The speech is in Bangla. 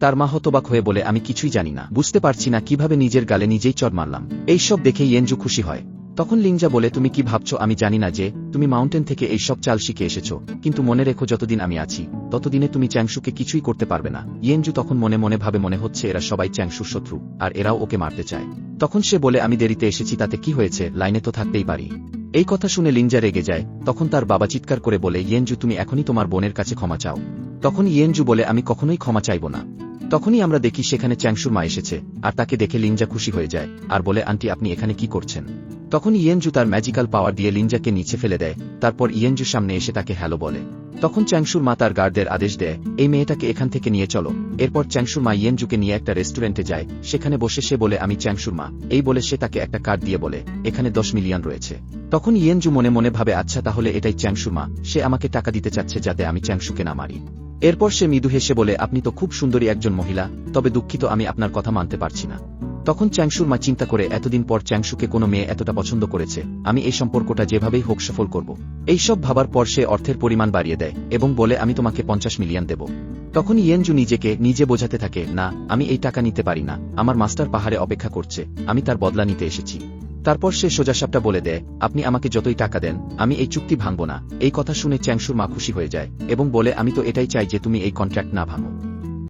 তার মা হতবাক হয়ে বলে আমি কিছুই জানি না, বুঝতে পারছি না কিভাবে নিজের গালে নিজেই চড় মারলাম। এইসব দেখে ইয়েনজু খুশি হয়। তখন লিংজা বলে তুমি কি ভাবছো আমি জানি না যে তুমি মাউন্টেন থেকে এই সব চাল শিখে এসেছো, কিন্তু মনে রেখো যতদিন আমি আছি ততদিনে তুমি চ্যাংশুকে কিছুই করতে পারবে না। ইয়েনজু তখন মনে মনে ভাবে মনে হচ্ছে এরা সবাই চ্যাংশুর শত্রু, আর এরাও ওকে মারতে চায়। তখন সে বলে আমি দেরিতে এসেছি তাতে কি হয়েছে, লাইনে তো থাকতেই পারি। এই কথা শুনে লিংজা রেগে যায়। তখন তার বাবা চিৎকার করে বলে ইয়েনজু তুমি এখনই তোমার বোনের কাছে ক্ষমা চাও। তখন ইয়েনজু বলে আমি কখনোই ক্ষমা চাইব না। তখনই আমরা দেখি সেখানে চ্যাংশুর মা এসেছে, আর তাকে দেখে লিংজা খুশি হয়ে যায় আর বলে আন্টি আপনি এখানে কি করছেন। তখন ইয়েনজু তার ম্যাজিক্যাল পাওয়ার দিয়ে লিংজাকে নিচে ফেলে দেয়। তারপর ইয়েনজুর সামনে এসে তাকে হ্যালো বলে। তখন চ্যাংশুর মা তার গার্ডদের আদেশ দেয় এই মেয়েটাকে এখান থেকে নিয়ে চলো। এরপর চ্যাংশুর মা ইয়েনজুকে নিয়ে একটা রেস্টুরেন্টে যায়। সেখানে বসে সে বলে আমি চ্যাংশুর মা, এই বলে সে তাকে একটা কার্ড দিয়ে বলে এখানে 10 মিলিয়ন রয়েছে। তখন ইয়েনজু মনে মনে ভাবে আচ্ছা তাহলে এটাই চ্যাংশুর মা, সে আমাকে টাকা দিতে চাচ্ছে যাতে আমি চ্যাংশুকে না মারি। এরপর সে মৃদু হেসে বলে আপনি তো খুব সুন্দরী একজন মহিলা, তবে দুঃখিত আমি আপনার কথা মানতে পারছি না। তখন চ্যাংশুর মা চিন্তা করে এতদিন পর চ্যাংশুকে কোনো মেয়ে এতটা পছন্দ করেছে, আমি এই সম্পর্কটা যেভাবেই হোক সফল করব। এইসব ভাবার পর সে অর্থের পরিমাণ বাড়িয়ে দেয় এবং বলে আমি তোমাকে 50 মিলিয়ন দেব। তখন ইয়েনজু নিজেকে নিজে বোঝাতে থাকে না আমি এই টাকা নিতে পারি না, আমার মাস্টার পাহাড়ে অপেক্ষা করছে, আমি তার বদলা নিতে এসেছি। তারপর সে সোজাসাপটা বলে দেয় আপনি আমাকে যতই টাকা দেন আমি এই চুক্তি ভাঙব না। এই কথা শুনে চ্যাংশুর মা খুশি হয়ে যায় এবং বলে আমি তো এটাই চাই যে তুমি এই কন্ট্রাক্ট না ভাঙো।